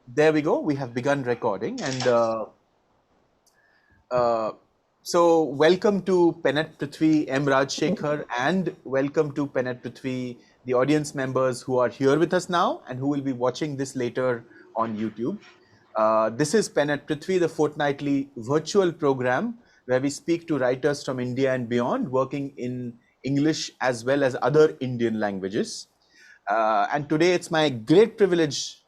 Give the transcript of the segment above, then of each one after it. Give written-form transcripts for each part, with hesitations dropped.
There we go. We have begun recording, and so welcome to Penet Prithvi, M. Rajshekhar, and welcome to Penet Prithvi, the audience members who are here with us now and who will be watching this later on YouTube. This is Penet Prithvi, the fortnightly virtual program where we speak to writers from India and beyond, working in English as well as other Indian languages. And today it's my great privilege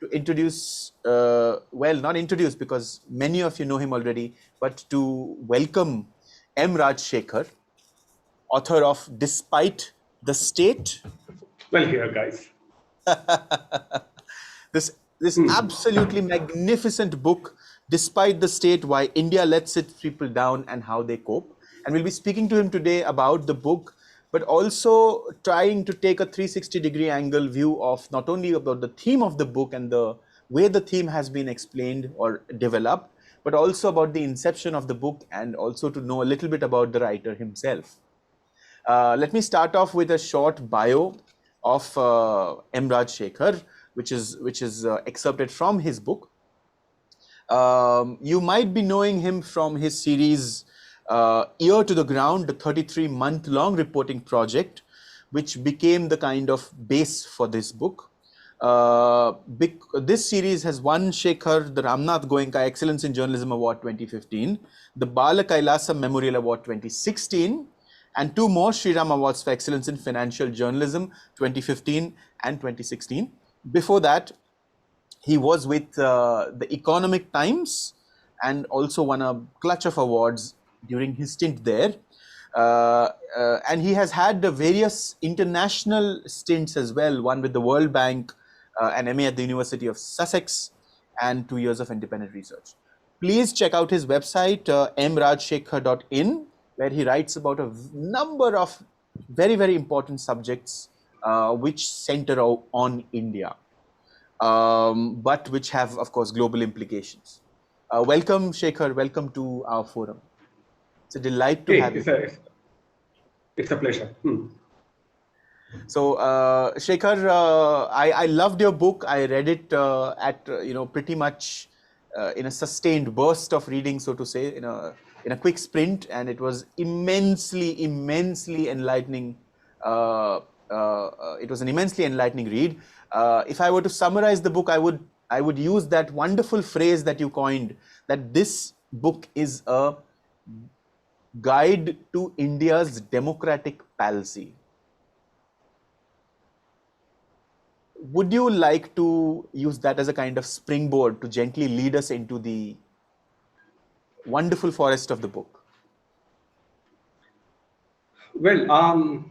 to introduce, well, not introduce because many of you know him already, but to welcome M. Rajshekhar, author of Despite the State. Well, here, guys. This absolutely magnificent book, Despite the State, Why India Lets Its People Down and How They Cope. And we'll be speaking to him today about the book, but also trying to take a 360-degree angle view of not only about the theme of the book and the way the theme has been explained or developed, but also about the inception of the book and also to know a little bit about the writer himself. Let me start off with a short bio of M. Rajshekhar, which is excerpted from his book. You might be knowing him from his series Ear to the Ground, the 33-month-long reporting project, which became the kind of base for this book. This series has won Shekhar the Ramnath Goenka Excellence in Journalism Award 2015, the Bala Kailasam Memorial Award 2016, and 2 more Shriram Awards for Excellence in Financial Journalism 2015 and 2016. Before that, he was with the Economic Times and also won a clutch of awards during his stint there. And he has had the various international stints as well, one with the World Bank, an MA at the University of Sussex, and 2 years of independent research. Please check out his website, mrajshekhar.in, where he writes about a number of very, very important subjects which center on India, but which have, of course, global implications. Welcome, Shekhar. Welcome to our forum. It's a delight to have you. It's a pleasure. So, Shekhar, I loved your book. I read it at pretty much in a sustained burst of reading, so to say, in a quick sprint, and it was immensely enlightening. It was an immensely enlightening read. If I were to summarize the book, I would use that wonderful phrase that you coined, that this book is a guide to India's democratic palsy. Would you like to use that as a kind of springboard to gently lead us into the wonderful forest of the book? Well,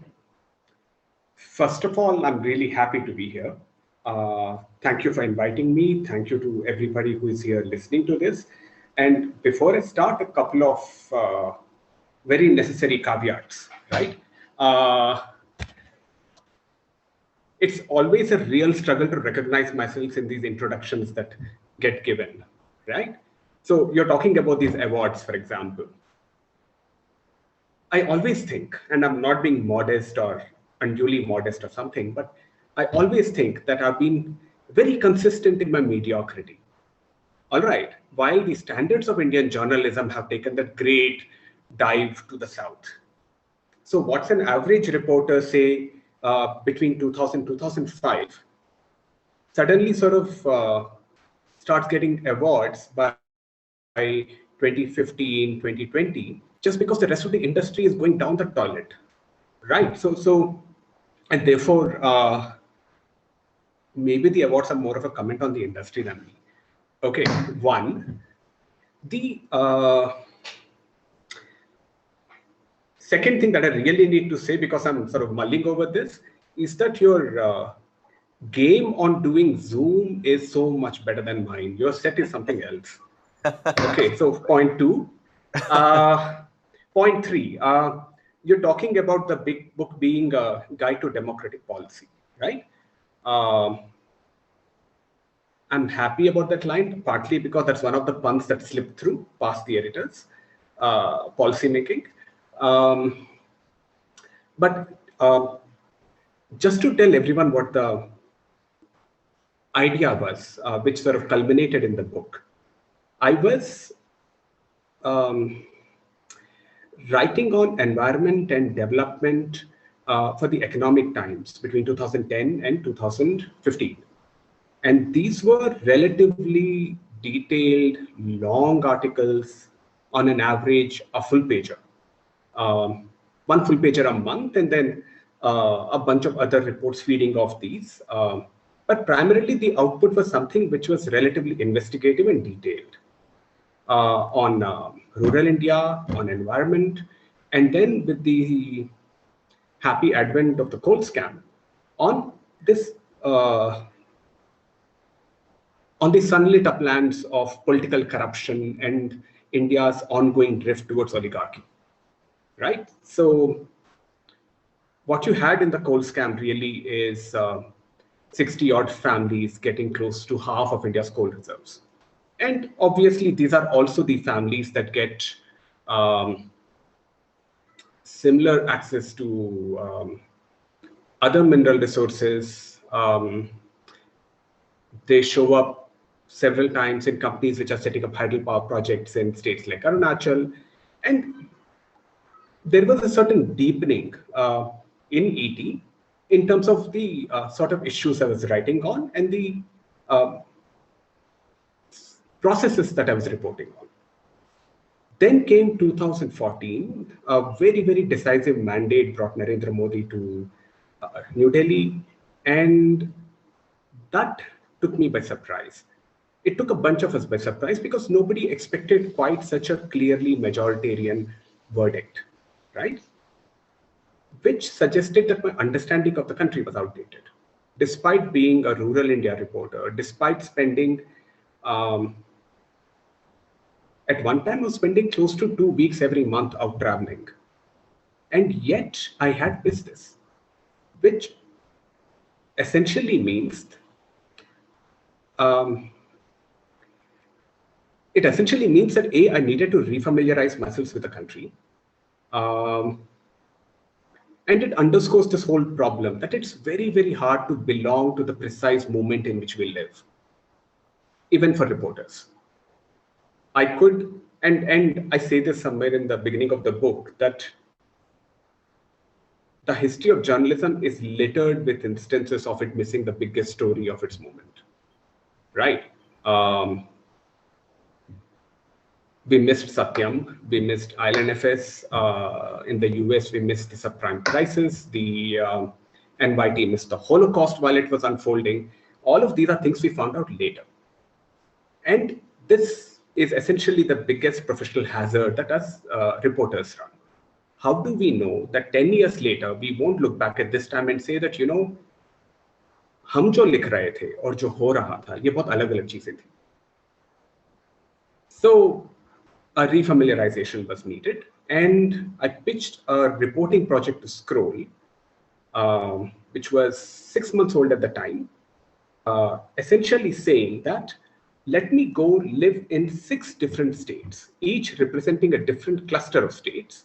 first of all, I'm really happy to be here. Thank you for inviting me. Thank you to everybody who is here listening to this. And before I start, a couple of very necessary caveats, right? It's always a real struggle to recognize myself in these introductions that get given, right? So you're talking about these awards, for example. I always think, and I'm not being modest or unduly modest or something, but I always think that I've been very consistent in my mediocrity. All right, while the standards of Indian journalism have taken that great dive to the south. So what's an average reporter say between 2000 and 2005? Suddenly sort of starts getting awards by 2015, 2020, just because the rest of the industry is going down the toilet, right? And therefore, maybe the awards are more of a comment on the industry than me. Okay, one. The second thing that I really need to say, because I'm sort of mulling over this, is that your game on doing Zoom is so much better than mine. Your set is something else. Okay, so point two. Point three, you're talking about the big book being a guide to democratic policy, right? I'm happy about that line, partly because that's one of the puns that slipped through past the editors, policy making. But just to tell everyone what the idea was, which sort of culminated in the book. I was writing on environment and development for the Economic Times between 2010 and 2015. And these were relatively detailed, long articles, on an average, a full pager. One full pager a month, and then a bunch of other reports feeding off these. But primarily, the output was something which was relatively investigative and detailed on rural India, on environment, and then with the happy advent of the coal scam, on this on the sunlit uplands of political corruption and India's ongoing drift towards oligarchy, right? So what you had in the coal scam really is 60 odd families getting close to half of India's coal reserves. And obviously, these are also the families that get similar access to other mineral resources. They show up several times in companies which are setting up hydropower projects in states like Arunachal. And there was a certain deepening in ET in terms of the sort of issues I was writing on and the processes that I was reporting on. Then came 2014, a very, very decisive mandate brought Narendra Modi to New Delhi, and that took me by surprise. It took a bunch of us by surprise because nobody expected quite such a clearly majoritarian verdict, right? Which suggested that my understanding of the country was outdated. Despite being a rural India reporter, despite spending, at one time I was spending close to 2 weeks every month out traveling. And yet I had missed this, which essentially means that A, I needed to refamiliarize myself with the country. And it underscores this whole problem that it's very, very hard to belong to the precise moment in which we live, even for reporters. I could, and I say this somewhere in the beginning of the book, that the history of journalism is littered with instances of it missing the biggest story of its moment, right? We missed Satyam, we missed IL&FS, in the US, we missed the subprime crisis, the NYT missed the Holocaust while it was unfolding. All of these are things we found out later. And this is essentially the biggest professional hazard that us reporters run. How do we know that 10 years later, we won't look back at this time and say that, you know, हम जो लिख रहे थे और जो हो रहा था, ये बहुत अलग-अलग चीजें थी. So a refamiliarization was needed, and I pitched a reporting project to Scroll, which was 6 months old at the time, essentially saying that let me go live in 6 different states, each representing a different cluster of states,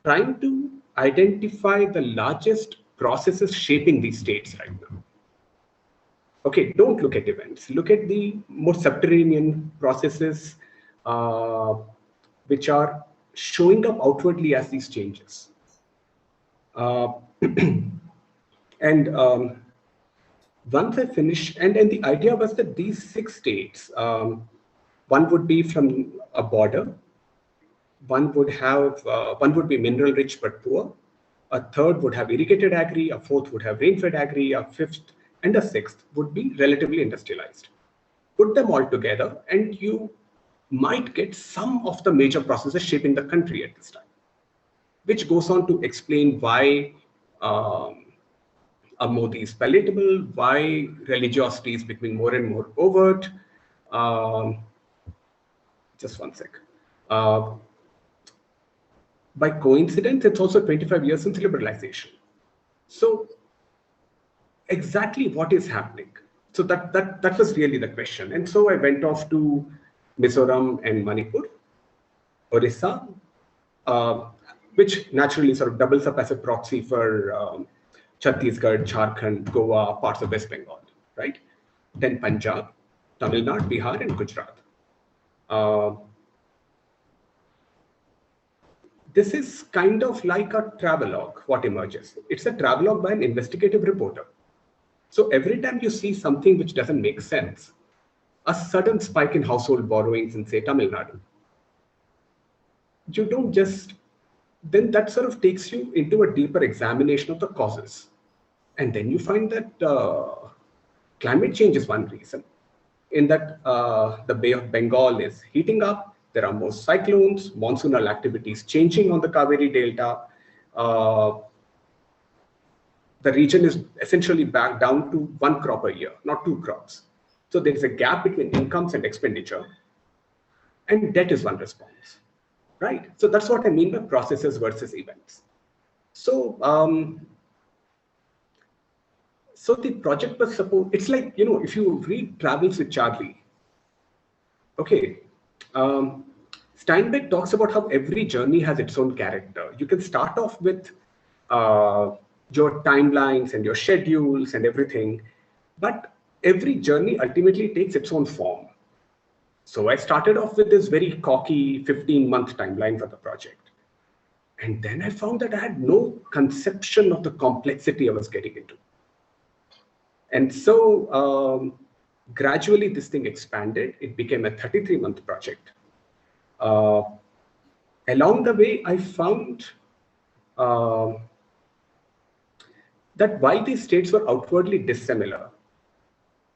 trying to identify the largest processes shaping these states right now. Okay, don't look at events, look at the more subterranean processes which are showing up outwardly as these changes. And once I finished, and the idea was that these 6 states, one would be from a border, one would be mineral rich but poor, a third would have irrigated agri, a fourth would have rain-fed agri, a fifth and a sixth would be relatively industrialized. Put them all together and you might get some of the major processes shaping the country at this time, which goes on to explain why a Modi is palatable, why religiosity is becoming more and more overt. Just one sec. By coincidence, it's also 25 years since liberalization. So exactly what is happening? So that was really the question. And so I went off to Mizoram and Manipur, Orissa, which naturally sort of doubles up as a proxy for Chhattisgarh, Jharkhand, Goa, parts of West Bengal, right? then Punjab, Tamil Nadu, Bihar, and Gujarat. Uh, this is kind of like a travelogue, what emerges. It's a travelogue by an investigative reporter. So every time you see something which doesn't make sense, a sudden spike in household borrowings in, say, Tamil Nadu, you don't just, then that sort of takes you into a deeper examination of the causes. And then you find that climate change is one reason, in that the Bay of Bengal is heating up, there are more cyclones, monsoonal activities changing on the Kaveri Delta. The region is essentially back down to one crop a year, not two crops. So there is a gap between incomes and expenditure, and debt is one response, right? So that's what I mean by processes versus events. So, so the project was supposed, it's like, you know, if you read Travels with Charlie, okay, Steinbeck talks about how every journey has its own character. You can start off with your timelines and your schedules and everything, but every journey ultimately takes its own form. So I started off with this very cocky 15-month timeline for the project. And then I found that I had no conception of the complexity I was getting into. And so gradually this thing expanded. It became a 33-month project. Along the way, I found that while these states were outwardly dissimilar,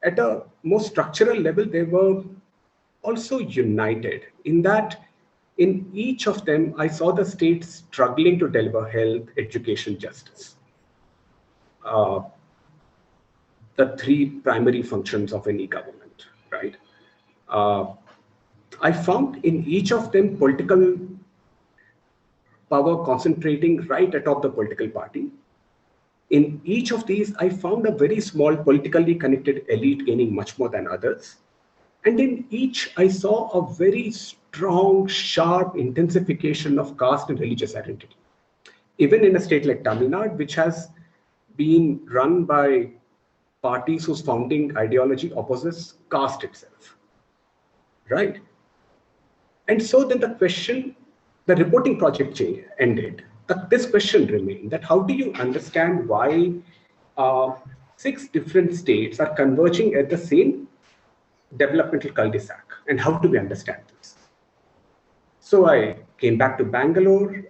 at a more structural level, they were also united in that in each of them, I saw the states struggling to deliver health, education, justice. The three primary functions of any government, right? I found in each of them political power concentrating right atop the political party. In each of these, I found a very small politically connected elite gaining much more than others. And in each, I saw a very strong, sharp intensification of caste and religious identity. Even in a state like Tamil Nadu, which has been run by parties whose founding ideology opposes caste itself, right? And so then the question, the reporting project ended. This question remained, that how do you understand why 6 different states are converging at the same developmental cul-de-sac, and how do we understand this? So I came back to Bangalore.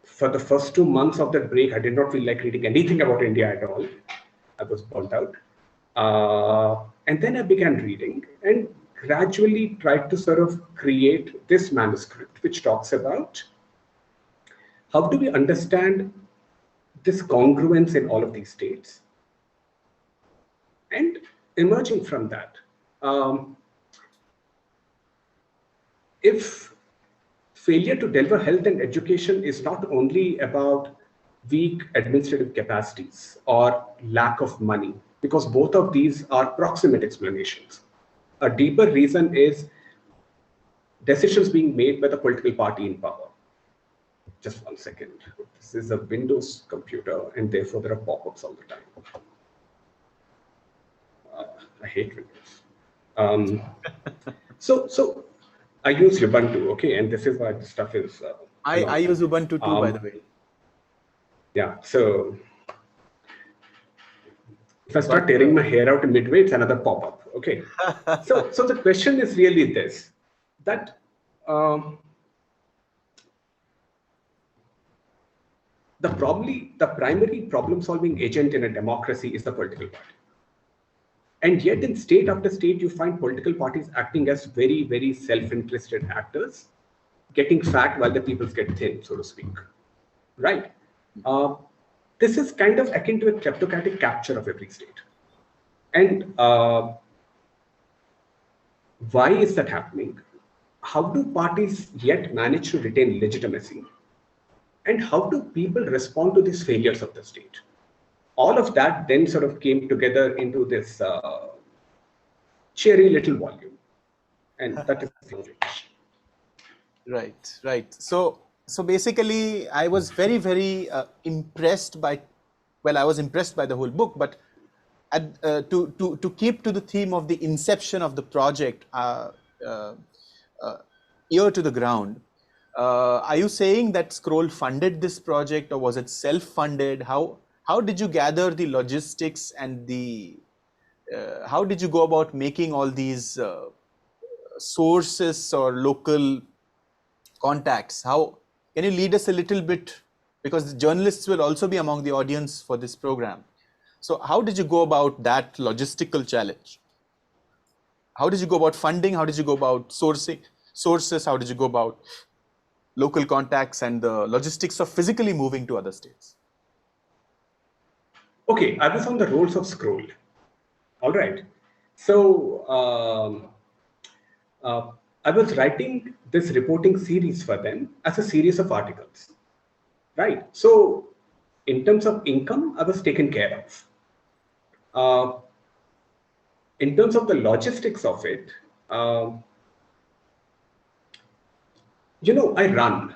For the first 2 months of that break, I did not feel like reading anything about India at all. I was burnt out. And then I began reading and gradually tried to sort of create this manuscript, which talks about how do we understand this congruence in all of these states. And emerging from that, if failure to deliver health and education is not only about weak administrative capacities or lack of money, because both of these are proximate explanations. A deeper reason is decisions being made by the political party in power. Just 1 second. This is a Windows computer, and therefore there are pop-ups all the time. I hate Windows. So I use Ubuntu, okay, and this is why this stuff is. I use Ubuntu too, by the way. Yeah, so if I start tearing my hair out in midway, it's another pop-up, okay? so the question is really this, that the primary problem-solving agent in a democracy is the political party. And yet in state after state, you find political parties acting as very, very self-interested actors, getting fat while the people get thin, so to speak, right? This is kind of akin to a kleptocratic capture of every state. And why is that happening? How do parties yet manage to retain legitimacy? And how do people respond to these failures of the state? All of that then sort of came together into this cheery little volume. And that is the language. Right. So basically, I was very, very impressed by, well, I was impressed by the whole book, but to keep to the theme of the inception of the project, ear to the ground, are you saying that Scroll funded this project, or was it self-funded? How did you gather the logistics and the how did you go about making all these sources or local contacts? How can you lead us a little bit, because the journalists will also be among the audience for this program. So how did you go about that logistical challenge? How did you go about funding? How did you go about sourcing sources? How did you go about local contacts and the logistics of physically moving to other states? Okay, I was on the rolls of Scroll. All right. So I was writing this reporting series for them as a series of articles. Right. So in terms of income, I was taken care of. In terms of the logistics of it, I run.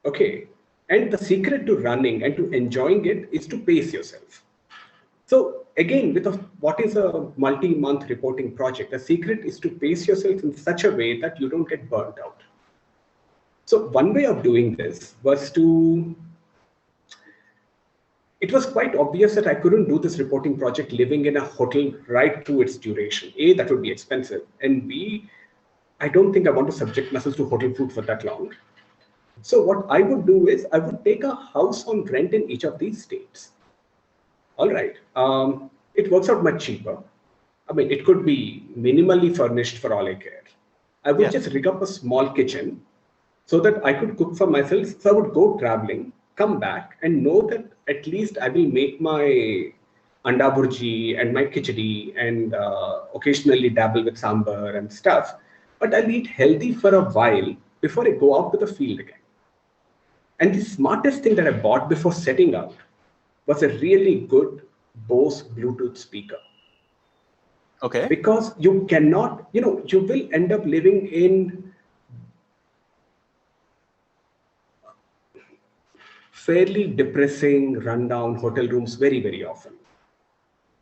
Okay. And the secret to running and to enjoying it is to pace yourself. So again, what is a multi-month reporting project, the secret is to pace yourself in such a way that you don't get burnt out. So one way of doing this was it was quite obvious that I couldn't do this reporting project living in a hotel right through its duration. A, that would be expensive. And B, I don't think I want to subject myself to hotel food for that long. So what I would do is I would take a house on rent in each of these states. All right. It works out much cheaper. I mean, it could be minimally furnished for all I care. I would just rig up a small kitchen so that I could cook for myself. So I would go traveling, come back, and know that at least I will make my anda burji and my khichdi and occasionally dabble with sambar and stuff. But I'll eat healthy for a while before I go out to the field again. And the smartest thing that I bought before setting out was a really good Bose Bluetooth speaker. Okay. Because you cannot, you will end up living in fairly depressing, rundown hotel rooms very, very often.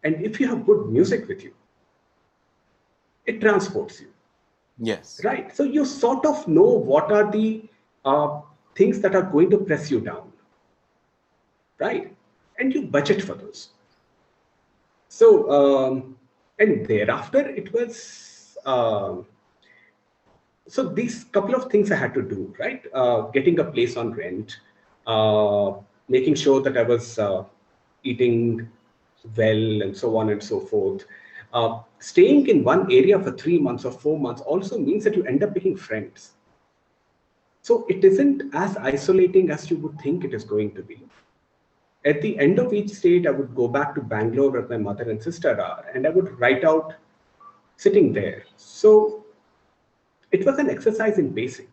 And if you have good music with you, it transports you. Yes. Right. So you sort of know what are the things that are going to press you down. Right. And you budget for those. So, and thereafter it was, so these couple of things I had to do, right? Getting a place on rent, making sure that I was eating well and so on and so forth. Staying in one area for 3 months or 4 months also means that you end up making friends. So it isn't as isolating as you would think it is going to be. At the end of each state, I would go back to Bangalore where my mother and sister are, and I would write out sitting there. So it was an exercise in basic.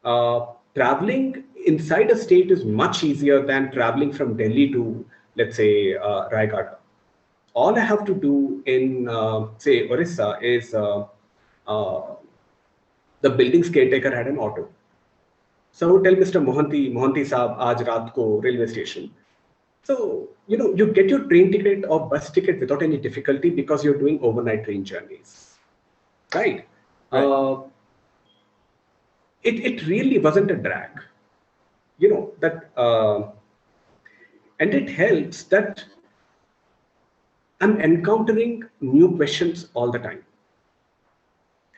Traveling inside a state is much easier than traveling from Delhi to, let's say, Raigad. All I have to do in, say, Orissa is the building's caretaker had an auto. So I would tell Mr. Mohanty Saab, aaj raat ko railway station. So, you get your train ticket or bus ticket without any difficulty because you're doing overnight train journeys. Right? It really wasn't a drag. And it helps that I'm encountering new questions all the time.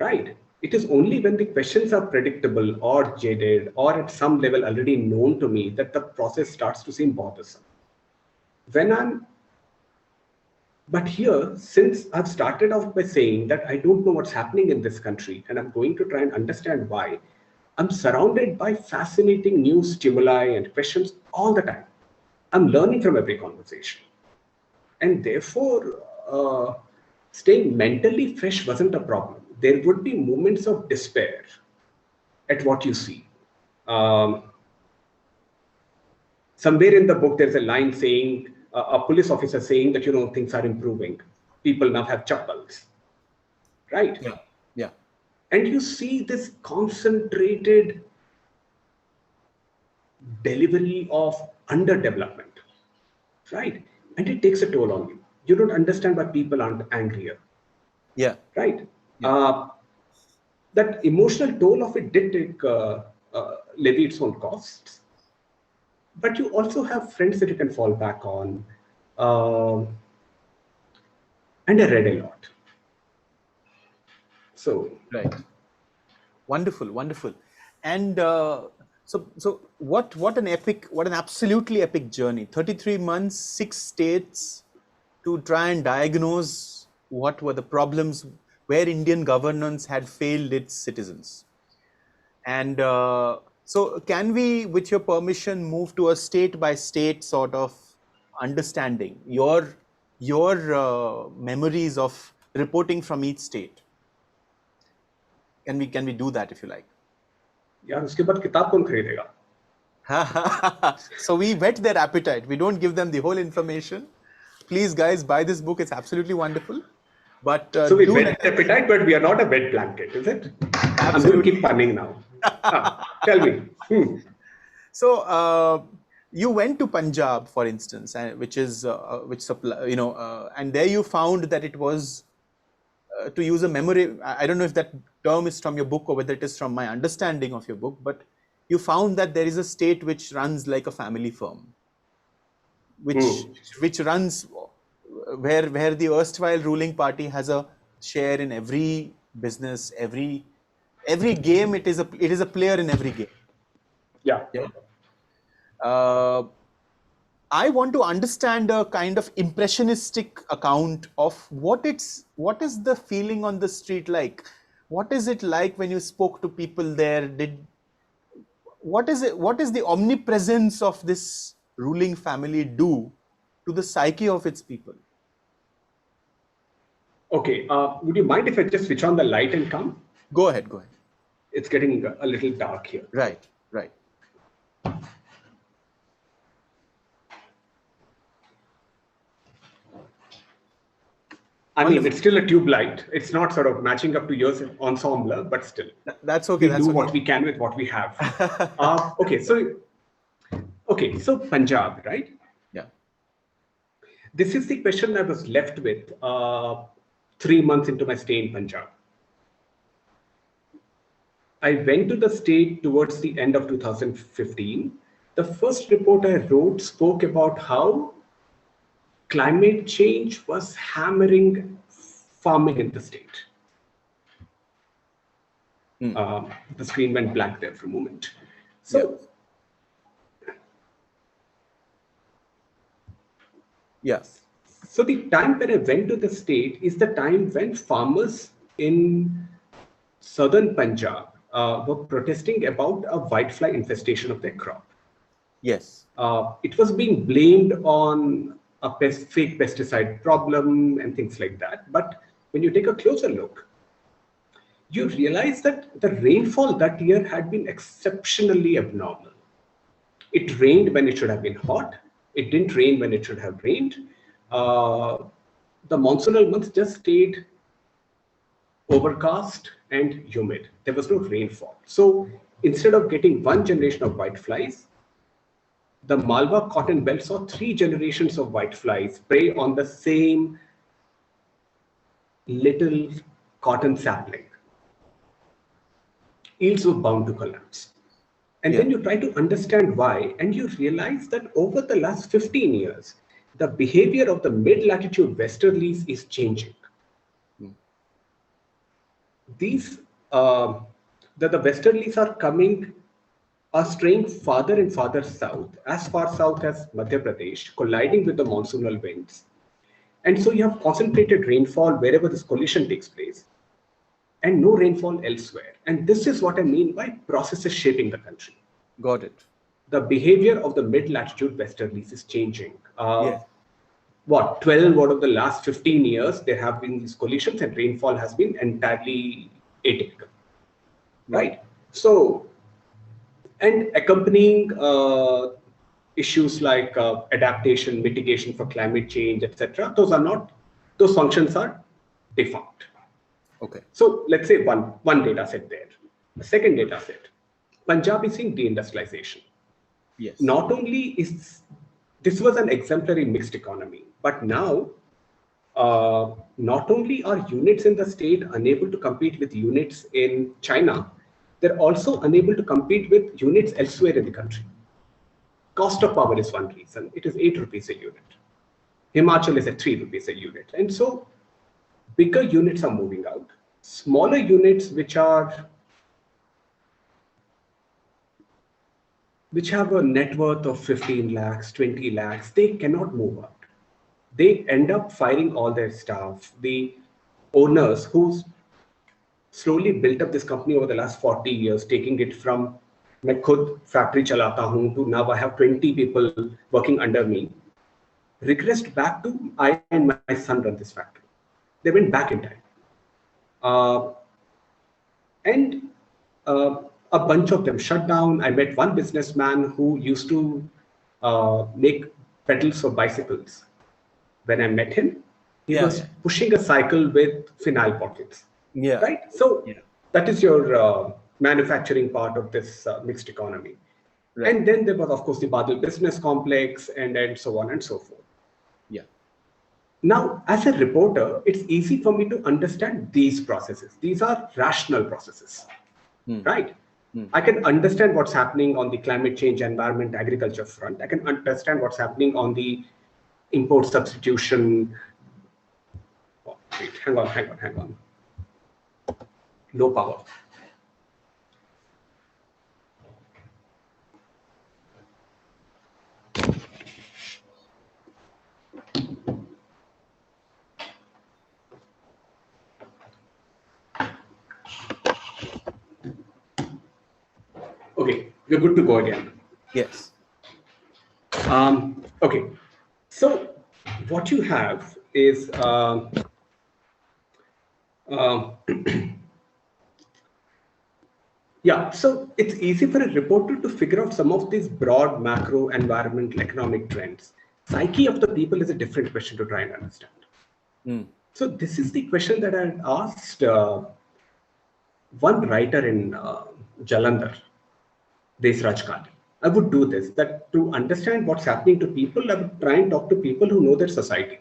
Right? It is only when the questions are predictable or jaded or at some level already known to me that the process starts to seem bothersome. But here, since I've started off by saying that I don't know what's happening in this country and I'm going to try and understand why, I'm surrounded by fascinating new stimuli and questions all the time. I'm learning from every conversation. And therefore, staying mentally fresh wasn't a problem. There would be moments of despair at what you see. Somewhere in the book, there's a line saying, a police officer saying that, things are improving. People now have chappals, right? Yeah. And you see this concentrated delivery of underdevelopment, right? And it takes a toll on you. you don't understand why people aren't angrier, Yeah. right? Yeah. That emotional toll of it did take levy its own costs, but you also have friends that you can fall back on. Um and I read a lot. So Right. Wonderful, wonderful. And so what an epic, what an absolutely epic journey. 33 months, 6 states to try and diagnose what were the problems where Indian governance had failed its citizens. And so can we, with your permission, move to a state by state sort of understanding, your memories of reporting from each state? Can we do that if you like? यार उसके बाद किताब कौन खरीदेगा? So we whet their appetite. We don't give them the whole information. Please, guys, buy this book. It's absolutely wonderful. But So we do wet let the appetite, but we are not a wet blanket, is it? I'm going to keep punning now. Tell me. So you went to Punjab, for instance, which is which supply, and there you found that it was to use a memory. I don't know if that term is from your book or whether it is from my understanding of your book, but you found that there is a state which runs like a family firm, which runs where the erstwhile ruling party has a share in every business, every game. It is a player in every game. Yeah. I want to understand a kind of impressionistic account of what is the feeling on the street like. What is it like when you spoke to people there? What is the omnipresence of this ruling family do to the psyche of its people? Okay. Would you mind if I just switch on the light and come? Go ahead. It's getting a little dark here. Right. I mean, it's still a tube light. It's not sort of matching up to your ensemble, but still. That's okay. We do what we can with what we have. So Punjab, right? Yeah. This is the question I was left with 3 months into my stay in Punjab. I went to the state towards the end of 2015. The first report I wrote spoke about how climate change was hammering farming in the state. The screen went blank there for a moment. So, yes. So the time when I went to the state is the time when farmers in southern Punjab were protesting about a whitefly infestation of their crop. Yes. It was being blamed on a fake pesticide problem and things like that. But when you take a closer look, you realize that the rainfall that year had been exceptionally abnormal. It rained when it should have been hot. It didn't rain when it should have rained. The monsoonal months just stayed overcast and humid. There was no rainfall. So instead of getting one generation of whiteflies, the Malwa cotton belt saw 3 generations of whiteflies prey on the same little cotton sapling. Yields were bound to collapse. And then you try to understand why, and you realize that over the last 15 years, the behavior of the mid-latitude westerlies is changing. These, the westerlies are straying farther and farther south, as far south as Madhya Pradesh, colliding with the monsoonal winds. And so you have concentrated rainfall wherever this collision takes place, and no rainfall elsewhere. And this is what I mean by processes shaping the country. Got it. The behavior of the mid-latitude westerlies is changing. Yes. 12 out of the last 15 years, there have been these collisions and rainfall has been entirely atypical, right? So, and accompanying issues like adaptation, mitigation for climate change, etc., those functions are defunct. Okay. So let's say one data set there. The second data set, Punjab is seeing deindustrialization. Yes. Not only is this was an exemplary mixed economy, but now not only are units in the state unable to compete with units in China, they're also unable to compete with units elsewhere in the country. Cost of power is one reason. It is 8 rupees a unit. Himachal is at 3 rupees a unit. And so bigger units are moving out. Smaller units which have a net worth of 15 lakhs, 20 lakhs, they cannot move out. They end up firing all their staff. The owners who slowly built up this company over the last 40 years, taking it from मैं खुद factory चलाता हूँ to now I have 20 people working under me, regressed back to I and my son run this factory. They went back in time. And a bunch of them shut down. I met one businessman who used to make pedals for bicycles. When I met him, he was pushing a cycle with phenyl pockets. Right? So that is your manufacturing part of this mixed economy. Right. And then there was, of course, the Badal business complex and so on and so forth. Yeah. Now, as a reporter, it's easy for me to understand these processes. These are rational processes, right? I can understand what's happening on the climate change, environment, agriculture front. I can understand what's happening on the import substitution. Oh, wait, hang on. Low power. Okay, we're good to go again. Yes. Okay, so what you have is yeah, so it's easy for a reporter to figure out some of these broad macro environmental economic trends. Psyche of the people is a different question to try and understand. So this is the question that I had asked one writer in Jalandhar, Desraj Kali. I would do this, that to understand what's happening to people, I would try and talk to people who know their society.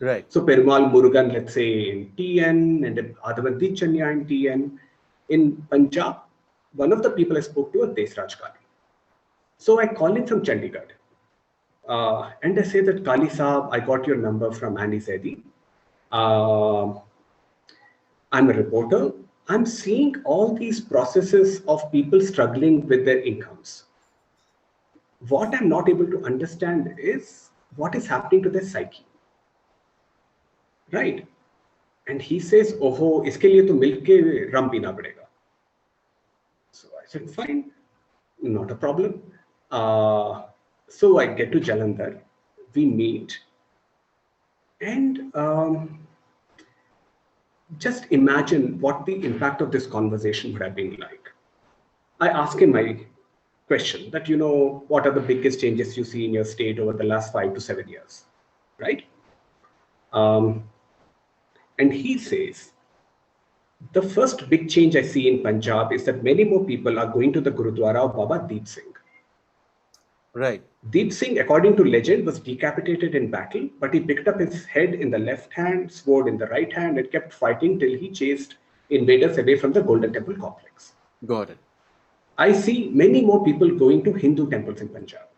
Right. So Perumal Murugan, let's say in TN, and Adhavan Chanya in TN. In Punjab, one of the people I spoke to was Desraj Kali. So I call him from Chandigarh. And I say that, Kali Saab, I got your number from Annie Zaidi. I'm a reporter. I'm seeing all these processes of people struggling with their incomes. What I'm not able to understand is what is happening to their psyche. Right? And he says, "Oho, iske liye to milke rum pina padega." So I said, fine, not a problem. So I get to Jalandhar, we meet, and just imagine what the impact of this conversation would have been like. I ask him my question that, what are the biggest changes you see in your state over the last 5 to 7 years, right? And he says, the first big change I see in Punjab is that many more people are going to the Gurudwara of Baba Deep Singh. Right. Deep Singh, according to legend, was decapitated in battle, but he picked up his head in the left hand, sword in the right hand, and kept fighting till he chased invaders away from the Golden Temple complex. Got it. I see many more people going to Hindu temples in Punjab.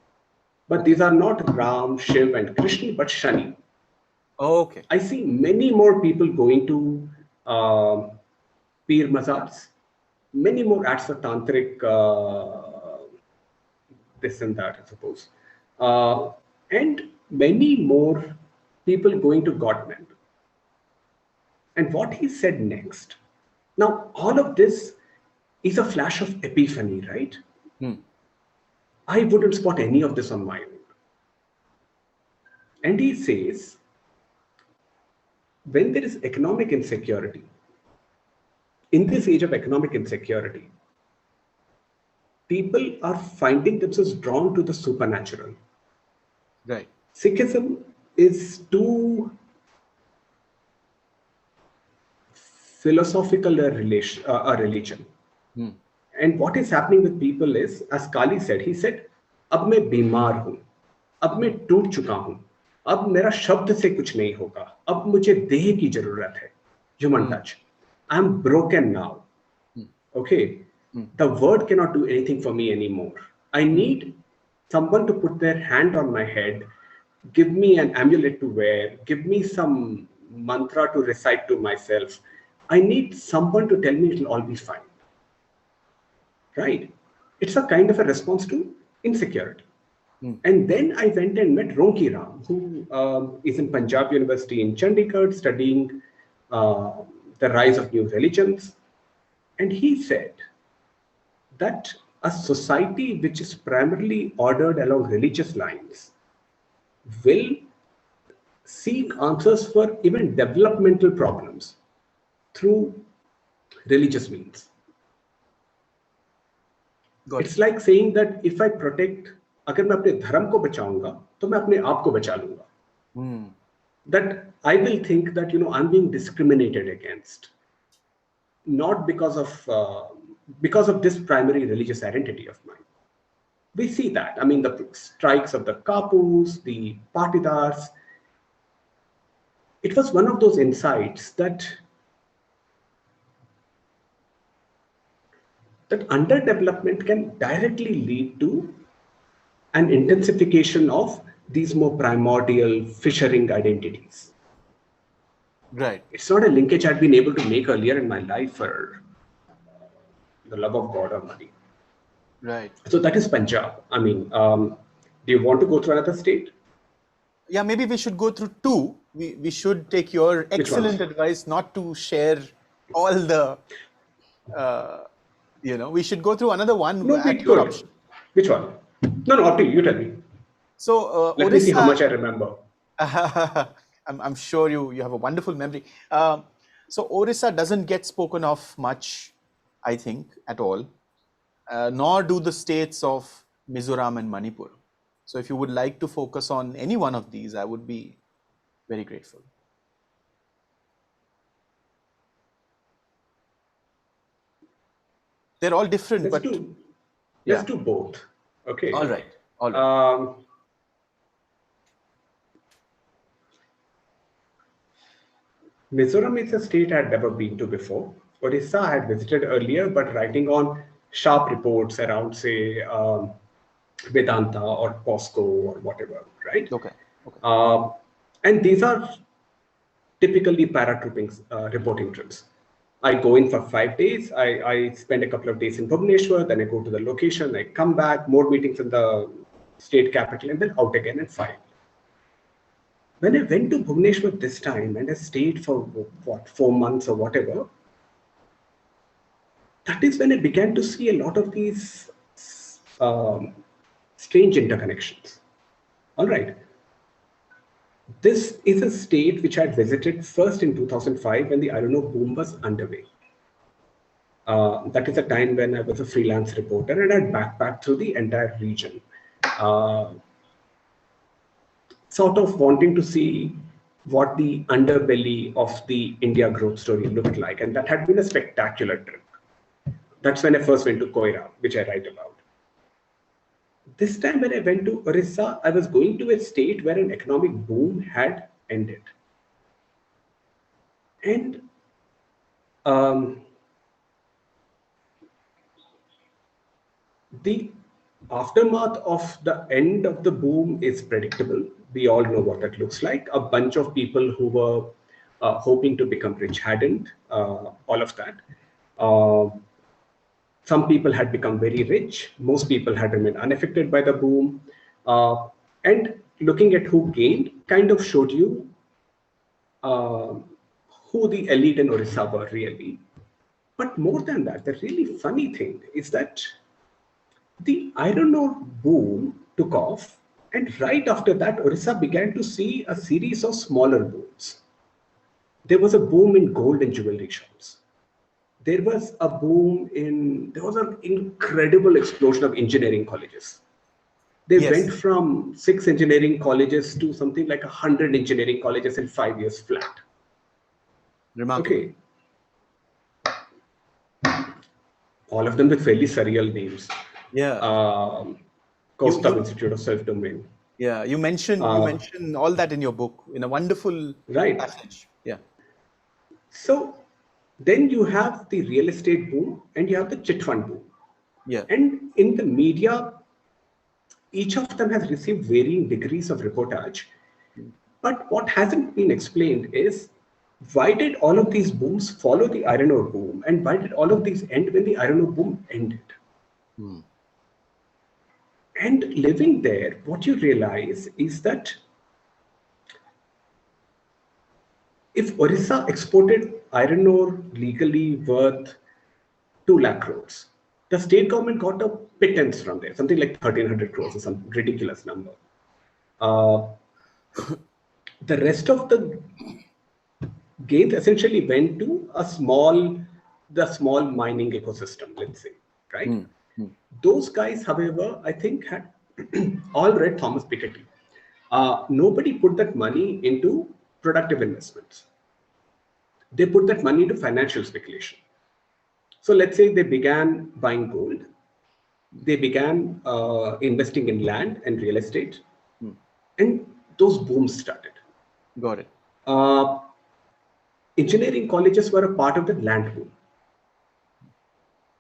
But these are not Ram, Shiv, and Krishna, but Shani. Oh, okay. I see many more people going to Peer Mazars, many more acts of tantric, this and that, I suppose. And many more people going to Godman. And what he said next. Now, all of this is a flash of epiphany, right? I wouldn't spot any of this on my own. And he says, when there is economic insecurity, in this age of economic insecurity, people are finding themselves drawn to the supernatural. Right. Sikhism is too philosophical a religion. And what is happening with people is, as Kali said, he said, "Ab main bimar hu, ab main toot chuka hu, अब मेरा शब्द से कुछ नहीं होगा, अब मुझे देह की जरूरत है, human touch. I am broken now. Okay, the word cannot do anything for me anymore. I need someone to put their hand on my head, give me an amulet to wear, give me some mantra to recite to myself. I need someone to tell me it'll all be fine. Right? It's a kind of a response to insecurity. And then I went and met Ronki Ram, who is in Punjab University in Chandigarh studying the rise of new religions. And he said that a society which is primarily ordered along religious lines will seek answers for even developmental problems through religious means. It's like saying that if I protect, अगर मैं अपने धर्म को बचाऊंगा तो मैं अपने आप को बचा लूंगा. That I will think that, you know, I'm being discriminated against, not because of this primary religious identity of mine. We see that. I mean, the strikes of the Kapus, the Patidars. It was one of those insights that underdevelopment can directly lead to an intensification of these more primordial fishering identities. Right. It's not a linkage I'd been able to make earlier in my life for the love of God or money. Right. So that is Punjab. I mean, do you want to go through another state? Yeah, maybe we should go through two. We should take your excellent advice not to share all the, we should go through another one No, at your option. Which one? No, up to you. You tell me. So, let me see how much I remember. I'm sure you have a wonderful memory. So Orissa doesn't get spoken of much, I think, at all, nor do the states of Mizoram and Manipur. So if you would like to focus on any one of these, I would be very grateful. They're all different, let's do both. Okay. All right. Mizoram is a state I had never been to before. Orissa I had visited earlier, but writing on sharp reports around, say, Vedanta or POSCO or whatever, right? Okay. And these are typically paratrooping reporting trips. I go in for 5 days. I spend a couple of days in Bhubaneswar, then I go to the location, I come back, more meetings in the state capital, and then out again and file. When I went to Bhubaneswar this time and I stayed for 4 months or whatever, that is when I began to see a lot of these strange interconnections. All right. This is a state which I had visited first in 2005 when the iron ore boom was underway. That is a time when I was a freelance reporter and I had backpacked through the entire region, sort of wanting to see what the underbelly of the India growth story looked like. And that had been a spectacular trip. That's when I first went to Koira, which I write about. This time when I went to Orissa, I was going to a state where an economic boom had ended. And the aftermath of the end of the boom is predictable. We all know what that looks like. A bunch of people who were hoping to become rich hadn't, all of that. Some people had become very rich. Most people had remained unaffected by the boom. And looking at who gained kind of showed you who the elite in Orissa were really. But more than that, the really funny thing is that the iron ore boom took off. And right after that, Orissa began to see a series of smaller booms. There was a boom in gold and jewelry shops. There was a boom there was an incredible explosion of engineering colleges. They went from 6 engineering colleges to something like 100 engineering colleges in 5 years flat. Remarkable. Okay. All of them with fairly surreal names. Yeah. Kaustav Institute of Self-Domain. Yeah, you mention all that in your book in a wonderful Right. passage. Yeah. So then you have the real estate boom and you have the chit fund boom. Yeah. And in the media, each of them has received varying degrees of reportage. But what hasn't been explained is why did all of these booms follow the iron ore boom? And why did all of these end when the iron ore boom ended? Hmm. And living there, what you realize is that if Orissa exported iron ore legally worth 2 lakh crores, the state government got a pittance from there, something like 1300 crores or some ridiculous number. Uh, the rest of the gains essentially went to the small mining ecosystem, let's say, right? Hmm. Hmm. Those guys, however, I think had all read Thomas Piketty. Nobody put that money into productive investments. They put that money into financial speculation. So let's say they began buying gold, they began investing in land and real estate, Hmm. and those booms started. Got it. Uh, Engineering colleges were a part of the land boom.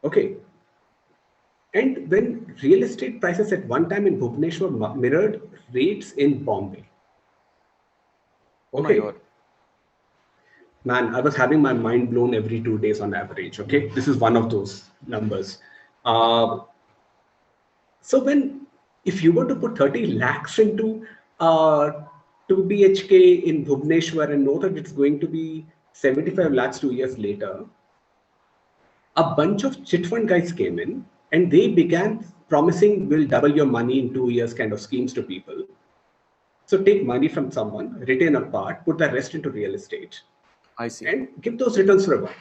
Okay. And when real estate prices at one time in Bhubaneswar mirrored rates in Bombay. Oh my Okay. God. Man, I was having my mind blown every 2 days on average. Okay. This is one of those numbers. Uh, so if you were to put 30 lakhs into 2 BHK in Bhubaneswar and know that it's going to be 75 lakhs 2 years later, a bunch of chit fund guys came in and they began promising we'll double your money in 2 years kind of schemes to people. So take money from someone, retain a part, put the rest into real estate, I see. and give those returns for a while,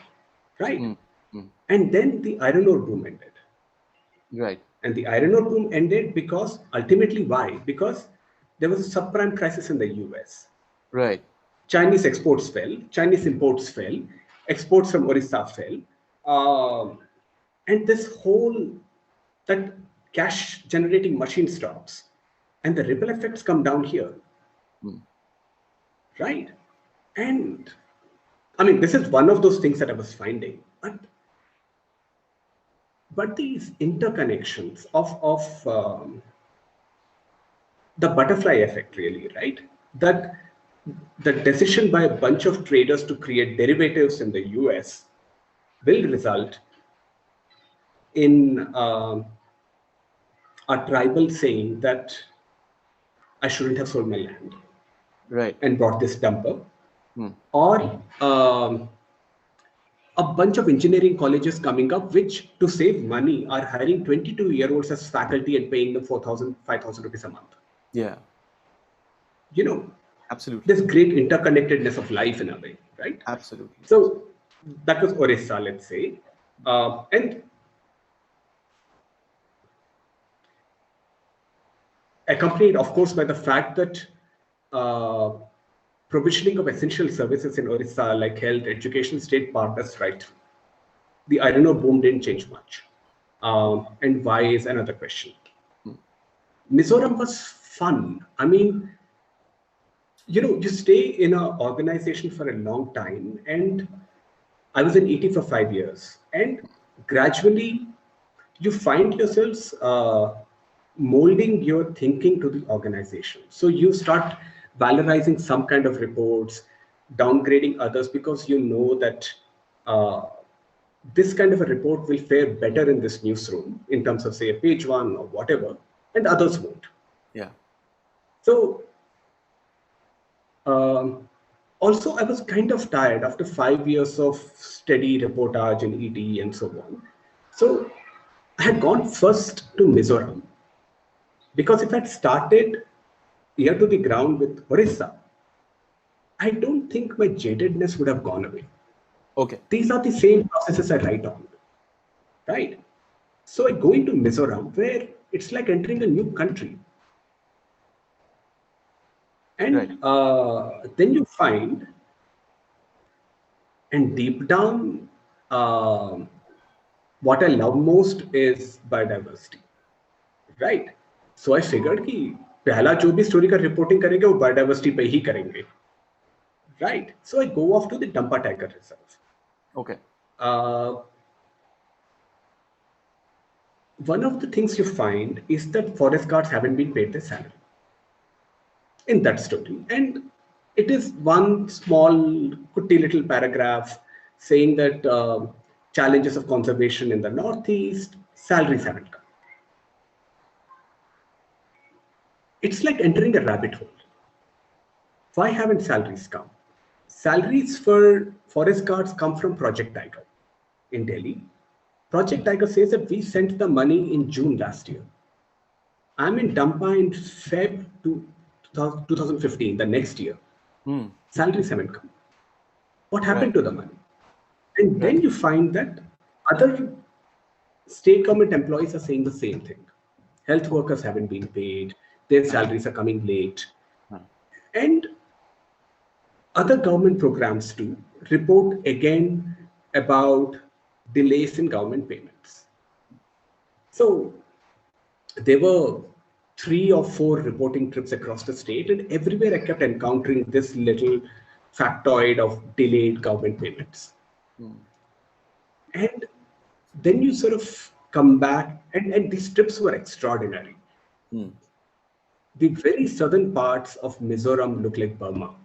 right? Hmm. Hmm. And then the iron ore boom ended. Right. And the iron ore boom ended because ultimately why? Because there was a subprime crisis in the US. Right. Chinese exports fell, Chinese imports fell, exports from Orissa fell. And this whole, that cash generating machine stops. And the ripple effects come down here, Hmm. right? And I mean, this is one of those things that I was finding. But these interconnections of the butterfly effect, really, right? That the decision by a bunch of traders to create derivatives in the US will result in a tribal saying that I shouldn't have sold my land Right. and bought this dumper, Hmm. or a bunch of engineering colleges coming up, which to save money are hiring 22-year-olds as faculty and paying them 4,000, 5,000 rupees a month. Yeah. You know, Absolutely. this great interconnectedness of life in a way, right? Absolutely. So that was Orissa, let's say. And accompanied, of course, by the fact that uh, provisioning of essential services in Orissa, like health, education, stayed partners right through. The iron ore boom didn't change much. And why is another question. Hmm. Mizoram was fun. I mean, you stay in an organization for a long time, and I was in ET for 5 years, and gradually you find yourselves molding your thinking to the organization. So you start valorizing some kind of reports, downgrading others because you know that uh, this kind of a report will fare better in this newsroom in terms of, say, a page one or whatever, and others won't. Yeah. So Um, also, I was kind of tired after 5 years of steady reportage in ET and so on. So I had gone first to Mizoram because if I'd started ear to the ground with Orissa, I don't think my jadedness would have gone away. Okay. These are the same processes I write on, right? So I go into Mizoram where it's like entering a new country. Right. And then you find, and deep down, um what I love most is biodiversity, right? So I figured ki पहला जो भी story का reporting करेंगे वो biodiversity पे ही करेंगे, right? So I go off to the Dampa tiger reserve. Okay. One of the things you find is that forest guards haven't been paid their salary in that story. And it is one small, kutty little paragraph saying that challenges of conservation in the Northeast, salaries haven't come. It's like entering a rabbit hole. Why haven't salaries come? Salaries for forest guards come from Project Tiger in Delhi. Project Tiger says that we sent the money in June last year. I'm in Dampa in Feb 2015, the next year. Salaries haven't come. What happened to the money? And then you find that other state government employees are saying the same thing. Health workers haven't been paid. Their salaries are coming late. And other government programs too report again about delays in government payments. So there were 3 or 4 reporting trips across the state, and everywhere I kept encountering this little factoid of delayed government payments. And then you sort of come back, and these trips were extraordinary. The very southern parts of Mizoram look like Burma.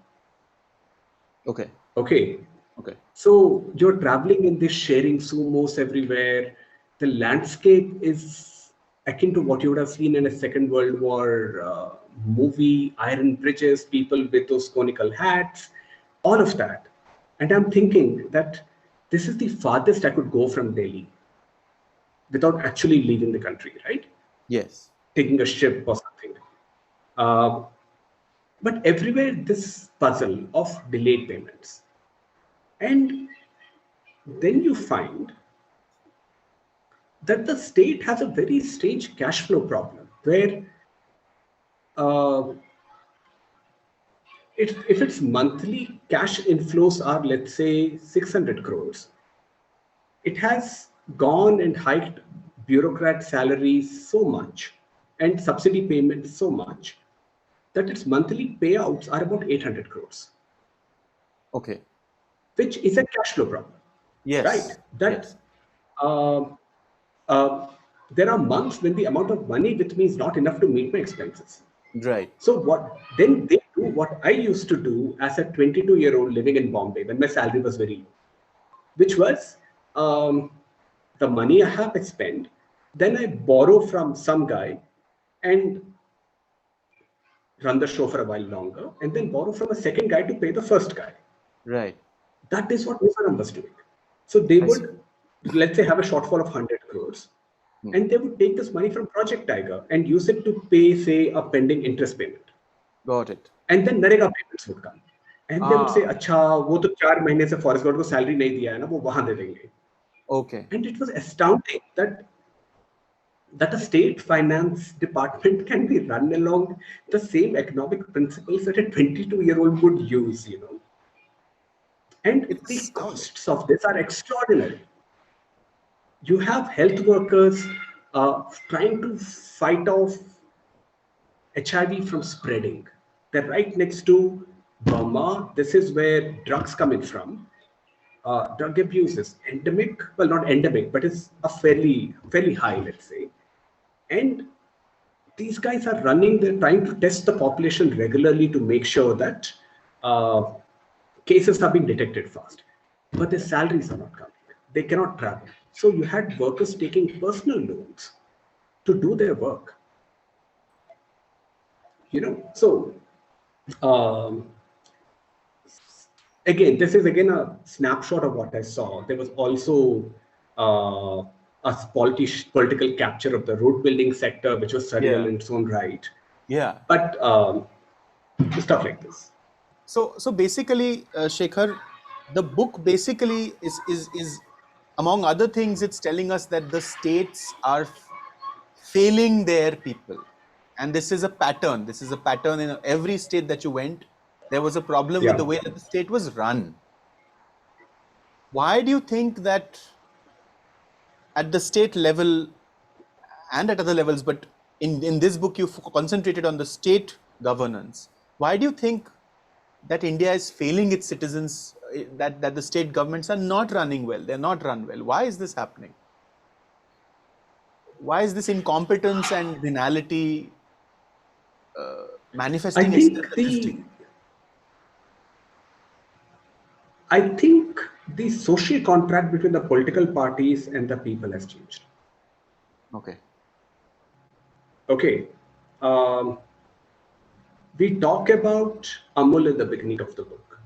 Okay. Okay. Okay. So you're traveling in this sharing sumos everywhere. The landscape is akin to what you would have seen in a Second World War movie, iron bridges, people with those conical hats, all of that. And I'm thinking that this is the farthest I could go from Delhi without actually leaving the country, right? Yes. Taking a ship or something. But everywhere, this puzzle of delayed payments. And then you find that the state has a very strange cash flow problem where if its monthly cash inflows are, let's say, 600 crores, it has gone and hiked bureaucrat salaries so much and subsidy payments so much that its monthly payouts are about 800 crores. Okay. Which is a cash flow problem. Yes. Right? That yes. There are months when the amount of money with me is not enough to meet my expenses. Right. So what then they do what I used to do as a 22-year-old living in Bombay when my salary was very low, which was the money I have I spend, then I borrow from some guy and run the show for a while longer, and then borrow from a second guy to pay the first guy. Right. That is what Mizoram was doing. So they would, let's say, have a shortfall of 100 crores, and they would take this money from Project Tiger and use it to pay, say, a pending interest payment. Got it. And then Narega payments would come. And they would say, "Acha, wo to 4 mahine se forest guard ko salary nahi diya hai na, wo wahan de denge." Okay. And it was astounding that a state finance department can be run along the same economic principles that a 22-year-old would use, you know. And the costs of this are extraordinary. You have health workers trying to fight off HIV from spreading. They're right next to Burma. This is where drugs come in from. Drug abuse is endemic. Well, not endemic, but it's a fairly high, let's say. And these guys are running, they're trying to test the population regularly to make sure that cases are being detected fast. But their salaries are not coming. They cannot travel. So you had workers taking personal loans to do their work. You know, so again, this is again a snapshot of what I saw. There was also a political capture of the road building sector, which was surreal in its own right. Yeah. But stuff like this. So basically, Shekhar, the book basically is among other things, it's telling us that the states are failing their people, and this is a pattern. This is a pattern in every state that you went. There was a problem with the way that the state was run. Why do you think that at the state level and at other levels, but in this book, you concentrated on the state governance. Why do you think that India is failing its citizens, that the state governments are not running well? They're not run well. Why is this happening? Why is this incompetence and venality I manifesting itself think in the state? the social contract between the political parties and the people has changed. Okay. Okay. We talk about Amul in the beginning of the book,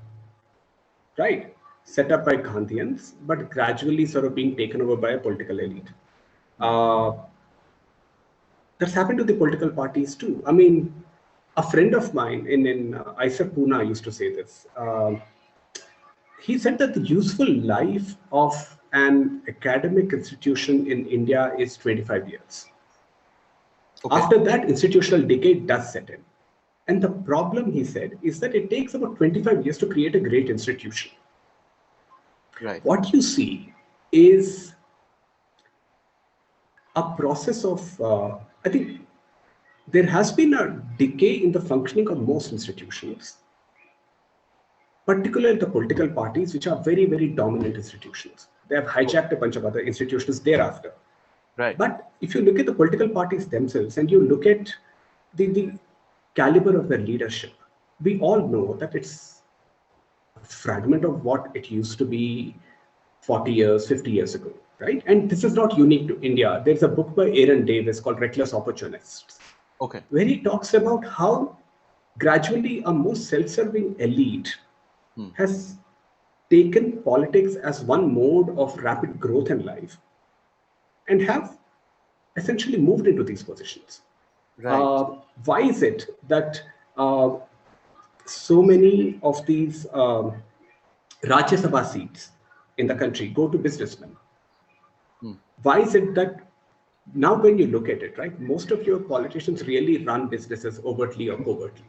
right? Set up by Gandhians, but gradually sort of being taken over by a political elite. That's happened to the political parties too. I mean, a friend of mine in Isaac Puna used to say this. He said that the useful life of an academic institution in India is 25 years. Okay. After that, institutional decay does set in. And the problem, he said, is that it takes about 25 years to create a great institution. Right. What you see is a process of, I think there has been a decay in the functioning of most institutions, particularly the political parties, which are very, very dominant institutions. They have hijacked a bunch of other institutions thereafter. Right. But if you look at the political parties themselves and you look at the caliber of their leadership, we all know that it's a fragment of what it used to be 40 years, 50 years ago, right? And this is not unique to India. There's a book by Aaron Davis called Reckless Opportunists, Okay. where he talks about how gradually a more self-serving elite has taken politics as one mode of rapid growth in life and have essentially moved into these positions. Right. Why is it that so many of these Rajya Sabha seats in the country go to businessmen? Why is it that now when you look at it, right, most of your politicians really run businesses overtly or covertly,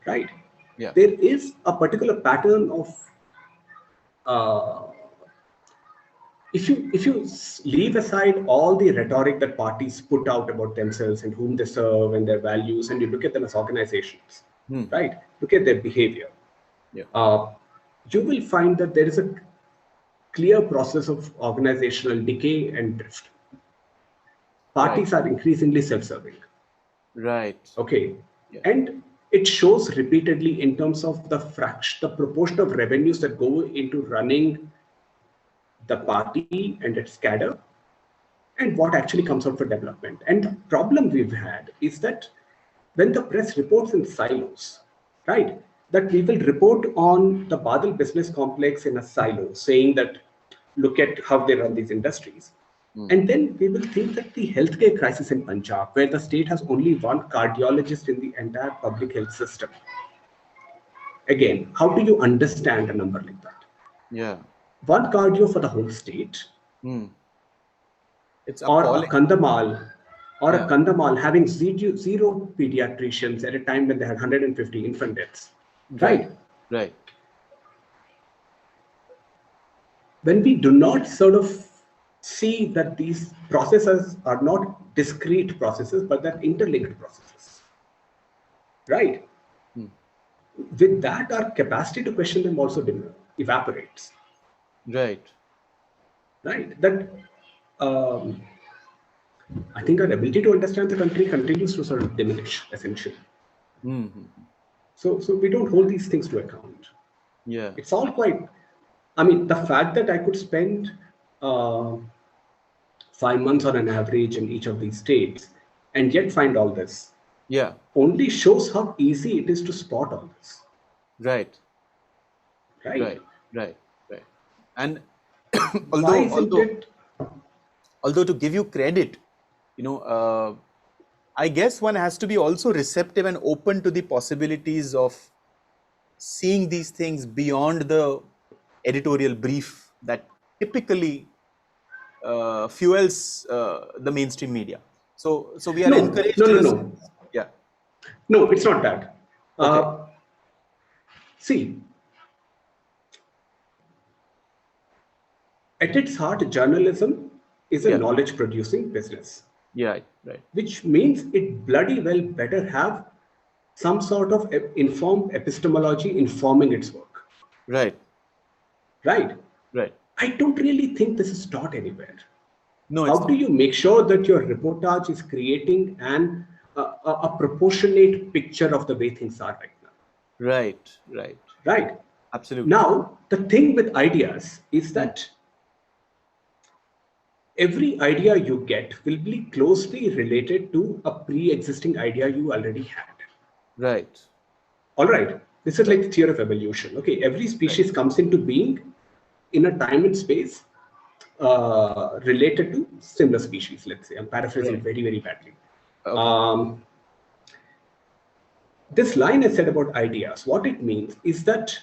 right? Yeah. There is a particular pattern of if you leave aside all the rhetoric that parties put out about themselves and whom they serve and their values, and you look at them as organizations, right? Look at their behavior. Yeah. You will find that there is a clear process of organizational decay and drift. Parties are increasingly self-serving. Right. Okay. Yeah. And it shows repeatedly in terms of the proportion of revenues that go into running the party and its cadre and what actually comes out for development. And the problem we've had is that when the press reports in silos, right, that we will report on the Badal business complex in a silo, saying that look at how they run these industries. And then we will think that the healthcare crisis in Punjab, where the state has only one cardiologist in the entire public health system. Again, how do you understand a number like that? Yeah. One cardio for the whole state, It's or appalling. a Kandamal having zero pediatricians at a time when they had 150 infant deaths. Right. Right. When we do not sort of see that these processes are not discrete processes, but they're interlinked processes. Right. With that, our capacity to question them also evaporates. Right. Right. That I think our ability to understand the country continues to sort of diminish, essentially. So we don't hold these things to account. Yeah. It's all quite. I mean, the fact that I could spend 5 months on an average in each of these states and yet find all this, Yeah. only shows how easy it is to spot all this. Right. Right. Right. Right. Right. And Why isn't it? although to give you credit, I guess one has to be also receptive and open to the possibilities of seeing these things beyond the editorial brief that typically fuels the mainstream media. So we are encouraged in a sense. Yeah. No, it's not that. Okay. See, at its heart, journalism is a knowledge-producing business. Yeah, right. which means it bloody well better have some sort of informed epistemology informing its work, Right. right? Right. I don't really think this is taught anywhere. No, How it's do not. you make sure that your reportage is creating a proportionate picture of the way things are right now? Right. Right. Right. Absolutely. Now, the thing with ideas is Hmm. that every idea you get will be closely related to a pre-existing idea you already had. Right. All right. This is Right. like the theory of evolution. Okay. Every Right. species comes into being in a time and space related to similar species, let's say. I'm paraphrasing Right. very, very badly. Okay. Um, this line I said about ideas, what it means is that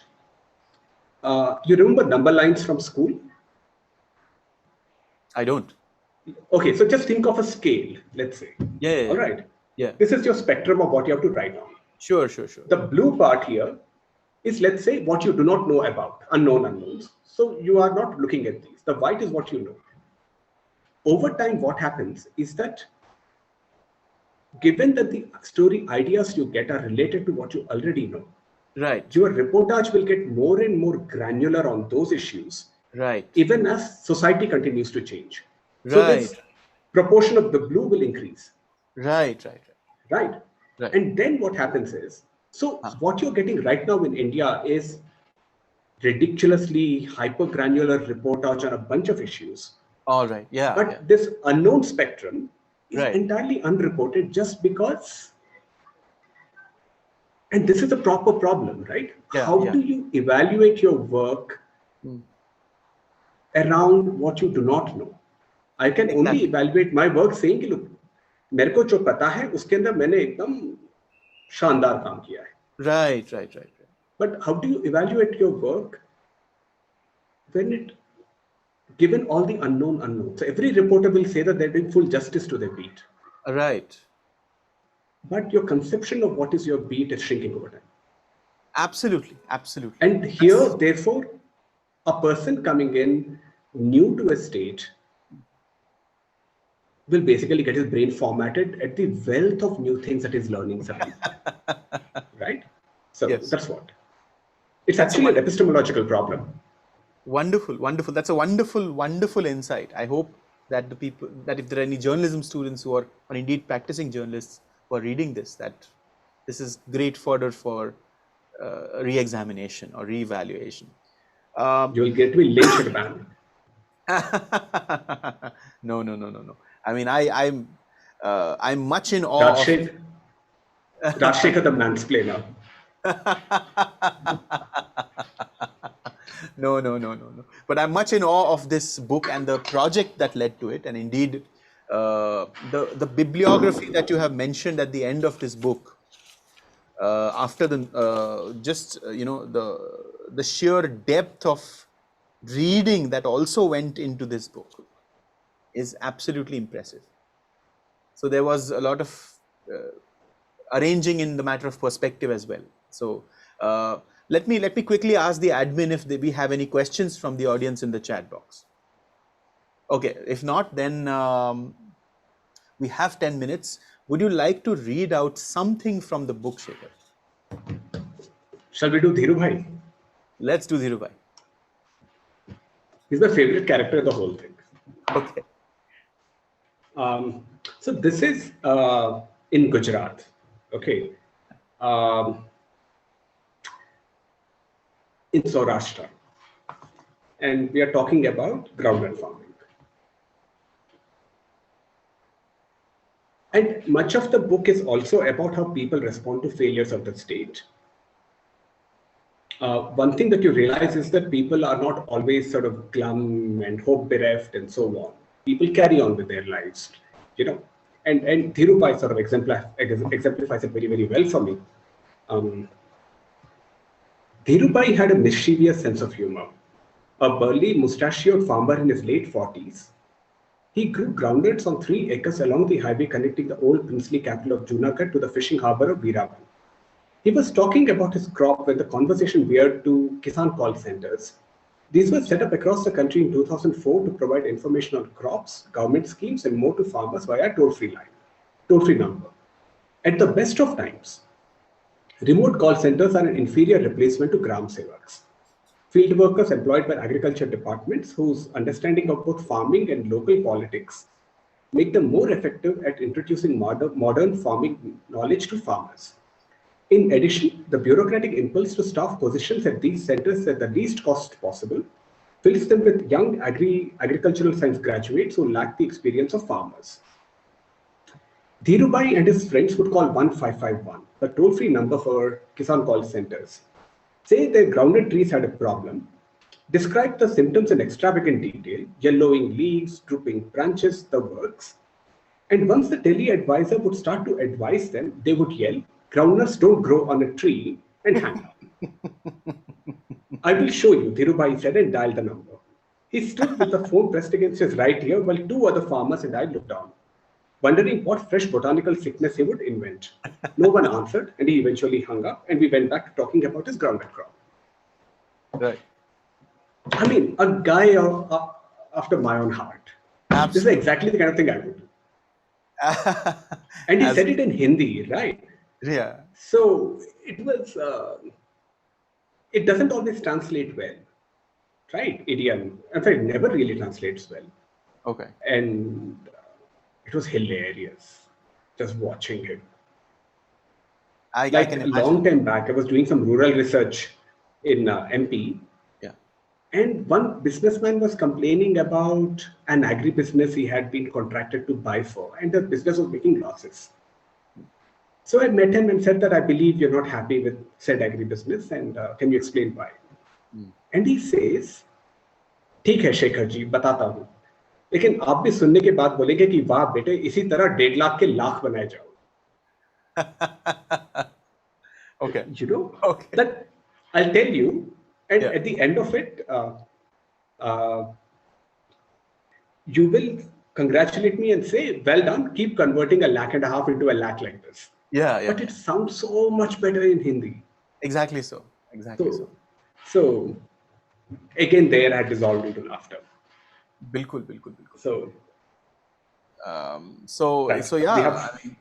you remember number lines from school? I don't. Okay, so just think of a scale, let's say. Yeah. Yeah. All Yeah. right. Yeah. This is your spectrum of what you have to write down. Sure. Sure. Sure. The blue part here is, let's say, what you do not know about, unknown unknowns. So you are not looking at these. The white is what you know. Over time, what happens is that given that the story ideas you get are related to what you already know, Right. your reportage will get more and more granular on those issues, Right. even as society continues to change. So Right. this proportion of the blue will increase, Right. Right. right? Right. And then what happens is, so Huh. what you're getting right now in India is ridiculously hyper granular reportage on a bunch of issues. All right. Yeah. Yeah. But this unknown spectrum is Right. entirely unreported just because, and this is a proper problem, right? Yeah. How Yeah. do you evaluate your work Hmm. around what you do not know? I can only Exactly. evaluate my work saying कि look, मेरे को जो पता है उसके अंदर मैंने एकदम शानदार काम किया है. Right. Right. Right. Right. But how do you evaluate your work when it given all the unknown unknowns? So every reporter will say that they're doing full justice to their beat, Right. but your conception of what is your beat is shrinking over time. Absolutely. Absolutely. And here, therefore, a person coming in new to a state will basically get his brain formatted at the wealth of new things that he's learning suddenly. Right? So Yes. that's what. It's That's a actually an epistemological problem. Wonderful, wonderful. That's a wonderful, wonderful insight. I hope that the people, that if there are any journalism students who are, or indeed practicing journalists who are reading this, that this is great fodder for re-examination or re-evaluation. You will get to be lynched at ban. No, no, no, no, no. I mean, I'm much in awe of. Rajshekhar the mansplainer. No, no, no, no, no. But I'm much in awe of this book and the project that led to it, and indeed, the bibliography that you have mentioned at the end of this book. After the you know, the sheer depth of reading that also went into this book is absolutely impressive. So there was a lot of arranging in the matter of perspective as well. So let me quickly ask the admin if we have any questions from the audience in the chat box. Okay, if not, then we have 10 minutes. Would you like to read out something from the book, Shekhar? Shall we do Dhiru Bhai? Let's do Dhiru Bhai. He's my favorite character in the whole thing. Okay. So this is in Gujarat. Okay. In Saurashtra. And we are talking about groundnut farming. And much of the book is also about how people respond to failures of the state. One thing that you realize is that people are not always sort of glum and hope bereft and so on. People carry on with their lives, you know. And Dhiru Bhai sort of exemplifies it very, very well for me. Dhiru Bhai had a mischievous sense of humor. A burly, mustachioed farmer in his late 40s, he grew groundnuts on 3 acres along the highway connecting the old princely capital of Junagadh to the fishing harbour of Veeravan. He was talking about his crop when the conversation veered to Kisan call centers. These were set up across the country in 2004 to provide information on crops, government schemes, and more to farmers via toll-free number. At the best of times, remote call centers are an inferior replacement to Gram Sevaks. Field workers employed by agriculture departments whose understanding of both farming and local politics make them more effective at introducing modern farming knowledge to farmers. In addition, the bureaucratic impulse to staff positions at these centers at the least cost possible fills them with young agricultural science graduates who lack the experience of farmers. Dhirubhai and his friends would call 1551, the toll-free number for Kisan call centers. Say their grounded trees had a problem, describe the symptoms in extravagant detail, yellowing leaves, drooping branches, the works. And once the tele-advisor would start to advise them, they would yell, "Groundnuts don't grow on a tree," and hang up. "I will show you," Dhirubhai said and dialed the number. He stood with the phone pressed against his right ear while two other farmers and I looked on, wondering what fresh botanical sickness he would invent. No one answered, and he eventually hung up, and we went back to talking about his groundnut crop. Right. I mean, a guy after my own heart. Absolutely. This is exactly the kind of thing I would do. And he said it in Hindi, right? Yeah. So it was, it doesn't always translate well, right? Idiom. In fact, it never really translates well. Okay. And it was hilarious just watching him. I Like can a imagine. long time back, I was doing some rural research in MP. Yeah. And one businessman was complaining about an agribusiness he had been contracted to buy for, and the business was making losses. So I met him and said that I believe you're not happy with said agribusiness, and can you explain why? And he says, "ठीक है शेखर जी, बताता हूँ, लेकिन आप भी सुनने के बाद बोलेंगे कि वाह बेटे, इसी तरह 1.5 लाख के लाख बनाए जाओ." Okay. You know, Okay. that I'll tell you, and Yeah. at the end of it, you will congratulate me and say, "Well done, keep converting 1.5 lakh into 1 lakh like this." Yeah. But it sounds so much better in Hindi. Exactly so. Exactly so. So again, there I dissolved into laughter. Bilkul. So So we yeah, have- I mean,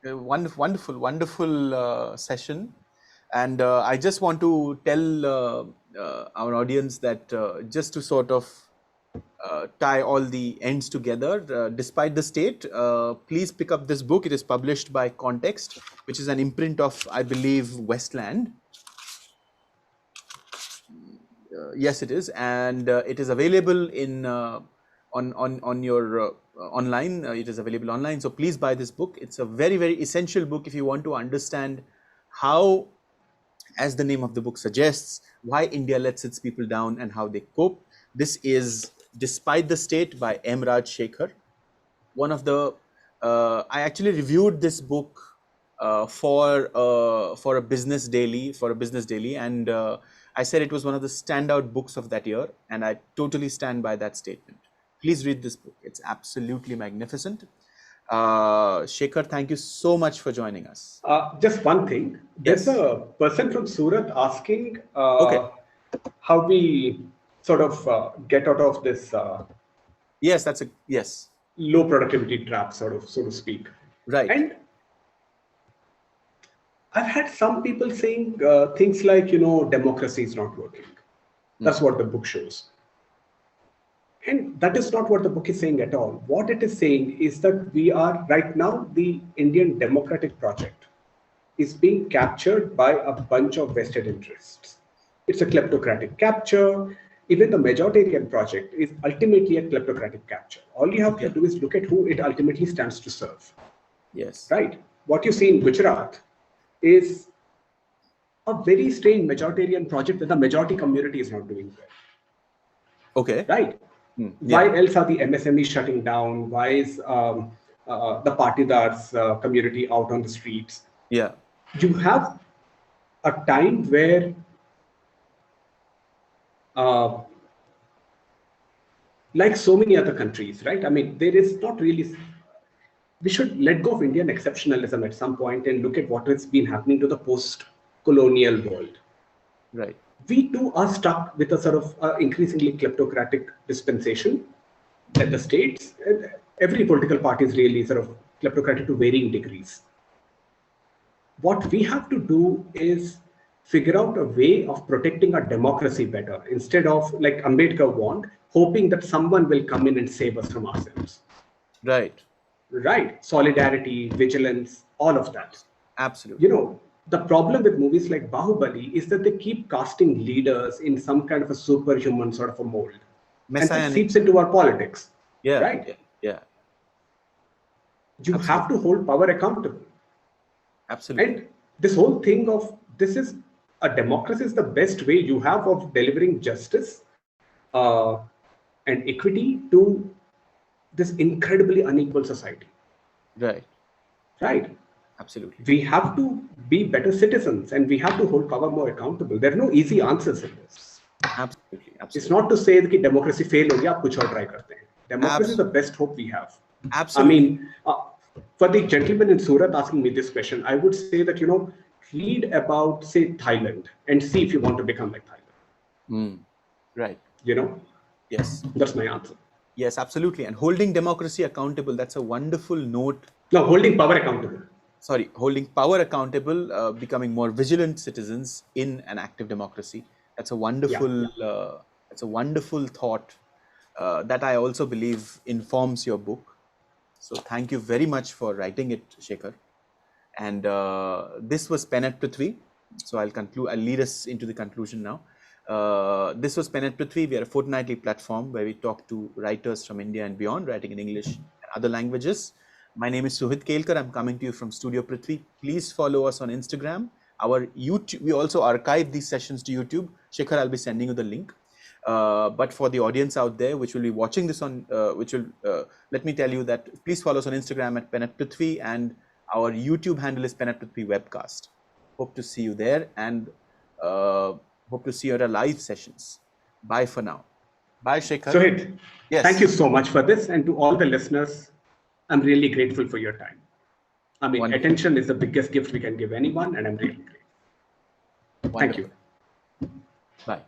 a wonderful session, and I just want to tell our audience that just to sort of tie all the ends together, despite the state, please pick up this book. It is published by Context, which is an imprint of, I believe, Westland. Yes, it is, and it is available in on your online. It is available online, so please buy this book. It's a very essential book if you want to understand how, as the name of the book suggests, why India lets its people down and how they cope. This is Despite the State by M. Raj Shekhar. One of the I actually reviewed this book for a business daily, and I said it was one of the standout books of that year, and I totally stand by that statement. Please read this book. It's absolutely magnificent. Shekhar, thank you so much for joining us. just one thing. There's Yes. a person from Surat asking Okay. how we sort of get out of this Yes, yes. low productivity trap, so to speak. Right. And I've had some people saying things like, democracy is not working. That's what the book shows. And that is not what the book is saying at all. What it is saying is that we are right now, the Indian democratic project is being captured by a bunch of vested interests. It's a kleptocratic capture. Even the majoritarian project is ultimately a kleptocratic capture. All you have to do is look at who it ultimately stands to serve. Yes. Right? What you see in Gujarat is a very strange majoritarian project that the majority community is not doing well. Okay. Right? Why else are the MSMEs shutting down? Why is the Patidars community out on the streets? Yeah. You have a time where like so many other countries, right? I mean, there is not really, we should let go of Indian exceptionalism at some point and look at what has been happening to the post-colonial world. Right. we too are stuck with a sort of increasingly kleptocratic dispensation that the states, every political party is really sort of kleptocratic to varying degrees. What we have to do is figure out a way of protecting our democracy better instead of, like Ambedkar warned, hoping that someone will come in and save us from ourselves. Right. Right. Solidarity, vigilance, all of that. Absolutely. The problem with movies like Bahubali is that they keep casting leaders in some kind of a superhuman sort of a mold. And that seeps into our politics. Yeah. Right. Yeah. You have to hold power accountable. Absolutely. And this whole thing of this is a democracy is the best way you have of delivering justice and equity to this incredibly unequal society. Right. Right. Absolutely. We have to be better citizens and we have to hold power more accountable. There are no easy answers in this. Absolutely. It's not to say that democracy fail ho gaya, kuch aur try karte hain. Democracy is the best hope we have. Absolutely. I mean, for the gentleman in Surat asking me this question, I would say that, read about, say, Thailand and see if you want to become like Thailand. Right. Yes. That's my answer. Yes, absolutely. And holding democracy accountable, that's a wonderful note. No, holding power accountable. Sorry, holding power accountable, becoming more vigilant citizens in an active democracy. That's a wonderful, that's a wonderful thought that I also believe informs your book. So thank you very much for writing it, Shekhar. And this was Pen at Prithvi. So I'll lead us into the conclusion now. This was Pen at Prithvi. We are a fortnightly platform where we talk to writers from India and beyond, writing in English and other languages. My name is Suhit Kelkar. I'm coming to you from Studio Prithvi. Please follow us on Instagram. Our YouTube, we also archive these sessions to YouTube. Shekhar, I'll be sending you the link. But for the audience out there, which will be watching this on, let me tell you that please follow us on Instagram at Pen at Prithvi, and our YouTube handle is Pen at Prithvi Webcast. Hope to see you there, and hope to see you at our live sessions. Bye for now. Bye, Shekhar. Suhit, yes. Thank you so much for this, and to all the listeners, I'm really grateful for your time. I mean, wonderful. Attention is the biggest gift we can give anyone, and I'm really grateful. Thank you. Bye.